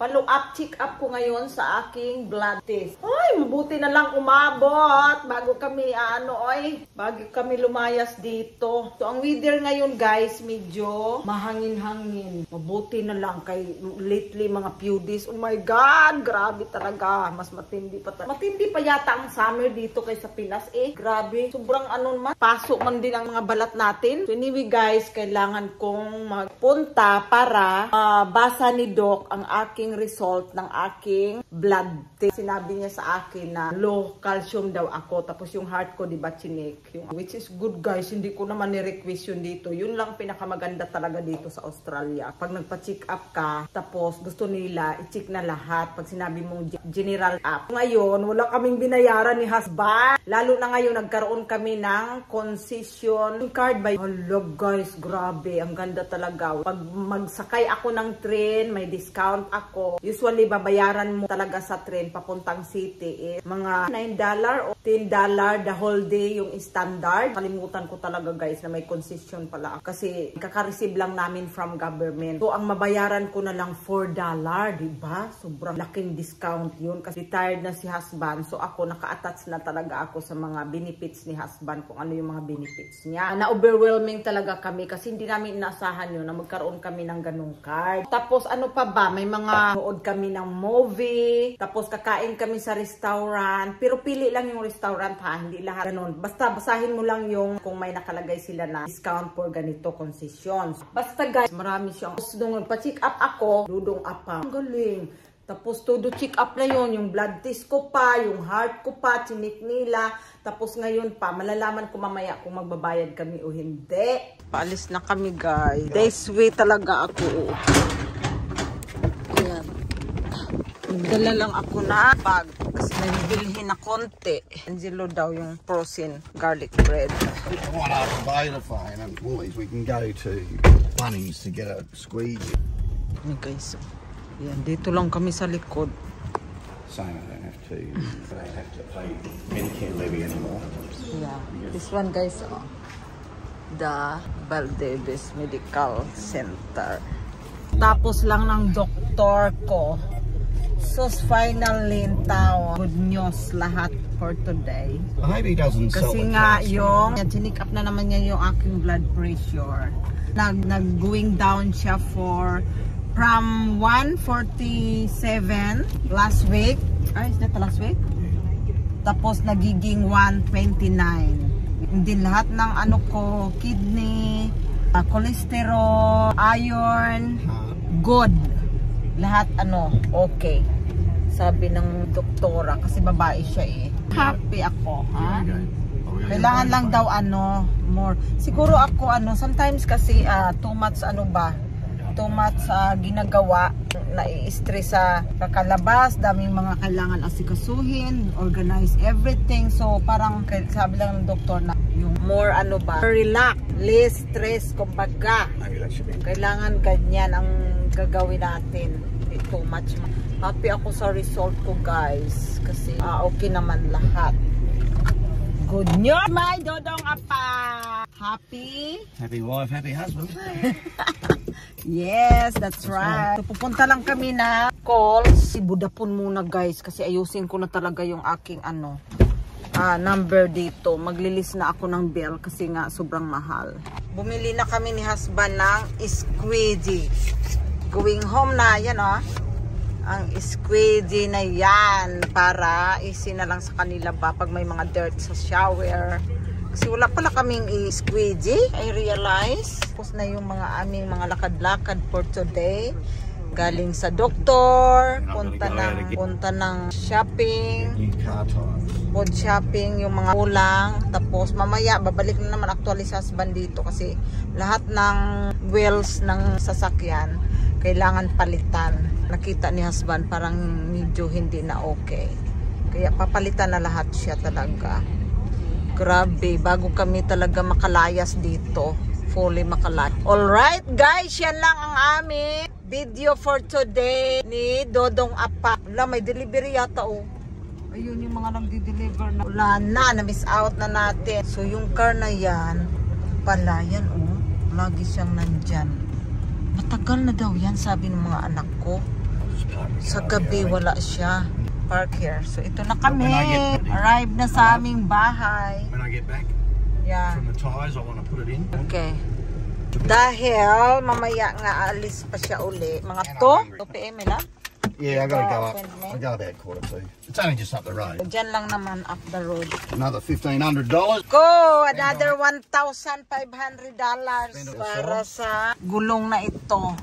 Follow up, check up ko ngayon sa aking blood test. Ay, mabuti na lang umabot bago kami bago kami lumayas dito. So ang weather ngayon guys, medyo mahangin-hangin. Mabuti na lang kay lately mga few days. Oh my God, grabe talaga. Mas matindi pa matindi pa yata ang summer dito kaysa Pinas Grabe, sobrang man. Pasok man din ang mga balat natin. So anyway guys, kailangan kong magpunta para basa ni Doc ang aking result ng aking blood test. Sinabi niya sa akin na low calcium daw ako. Tapos yung heart ko, diba, chinik. Which is good guys. Hindi ko naman ni-request yun dito. Yun lang pinakamaganda talaga dito sa Australia. Pag nagpa-check up ka, tapos gusto nila, i-check na lahat. Pag sinabi mong general up. Ngayon, wala kaming binayaran ni husband. Lalo na ngayon, nagkaroon kami ng concession card by... Hello guys, grabe. Ang ganda talaga. Pag magsakay ako ng train, may discount ako. Usually, babayaran mo talaga sa train papuntang city mga $9 o $10 the whole day yung standard. Kalimutan ko talaga guys na may concession pala. Kasi kaka-receive lang namin from government. So, ang mabayaran ko na lang $4. Diba? Sobrang laking discount yun. Kasi retired na si husband. So, ako naka-attach na talaga ako sa mga benefits ni husband. Kung ano yung mga benefits niya. Na-overwhelming talaga kami kasi hindi namin inaasahan yun na magkaroon kami ng ganung card. Tapos, ano pa ba? May mga nood kami ng movie, tapos kakain kami sa restaurant, pero pili lang yung restaurant ha, hindi lahat ganun. Basta basahin mo lang yung kung may nakalagay sila na discount for ganito concessions. Basta guys, marami siyang. Tapos nung nagpa-check up ako, dudong up pa. Ang galing. Tapos todo check up na yun, yung blood test ko pa, yung heart ko pa, chinik nila. Tapos ngayon pa, malalaman ko mamaya kung magbabayad kami o hindi. Paalis na kami guys. This way talaga ako. Dala lang ako na bag kasi nabibilhin na konti. Angelo daw yung frozen garlic bread. Right after Bailify and Woolies, we can go to Bunnings to get a squeeze. Hey guys, yan, dito lang kami sa likod. Same, I don't have to pay Medicare levy anymore. Yeah, this one guys, the Valdebes Medical Center. Tapos lang ng doktor ko. Sus, finally in town. Good news lahat for today. I hope he doesn't sell kasi nga yung chinik up na naman niya yung aking blood pressure. Nag-going down siya from 147 last week. Is that last week? Tapos nagiging 129. Hindi lahat ng ko, kidney, cholesterol, iron, good. Lahat okay. Sabi ng doktora kasi babae siya Happy ako, ha? Kailangan lang daw more. Siguro ako sometimes kasi too much ginagawa, nai-stress sa kakalabas, daming mga kailangan asikasuhin, organize everything. So parang sabi lang ng doktor na yung more relax, less stress kumbaga. Kailangan ganyan ang gagawin natin. Too much. Happy ako sa result ko guys kasi okay naman lahat. Good news, my dodong apa. Happy wife, happy husband. Yes, that's right. So, pupunta lang kami na calls. Budapon muna guys kasi ayusin ko na talaga yung aking number dito. Maglilis na ako ng bill kasi nga sobrang mahal. Bumili na kami ni husband ng squeegee. Going home na yan ang squeegee na yan para isi na lang sa kanila ba pag may mga dirt sa shower. Kasi wala pala kaming squeegee, I realize. Tapos na yung mga aming mga lakad-lakad for today. Galing sa doktor, punta ng shopping, food shopping, yung mga ulang. Tapos mamaya babalik na naman actually sa husband dito kasi lahat ng wheels ng sasakyan kailangan palitan. Nakita ni husband parang medyo hindi na okay. Kaya papalitan na lahat siya talaga. Grabe, bago kami talaga makalayas dito. Fully makalayas. Alright guys, yan lang ang aming video for today ni Dodong Apa. Wala, may delivery yata Ayun yung mga nagdi-deliver na. Wala na, na-miss out na natin. So yung car na yan, pala yan lagi siyang nandyan. Matagal na daw yan, sabi ng mga anak ko. Sa gabi wala siya. Park here. So ito na kami. When I get ready. Arrive na sa aming bahay. When I get back Yeah. from the tyres, I want to put it in. Okay. Dahil mamaya nga alis pa siya uli. Mga to? 2 PM lang? Yeah, I got to go up. Appointment. I go about 1:45. It's only just up the road. Diyan lang naman up the road. Another $1,500. Go! Another $1,500 para sa gulong na ito.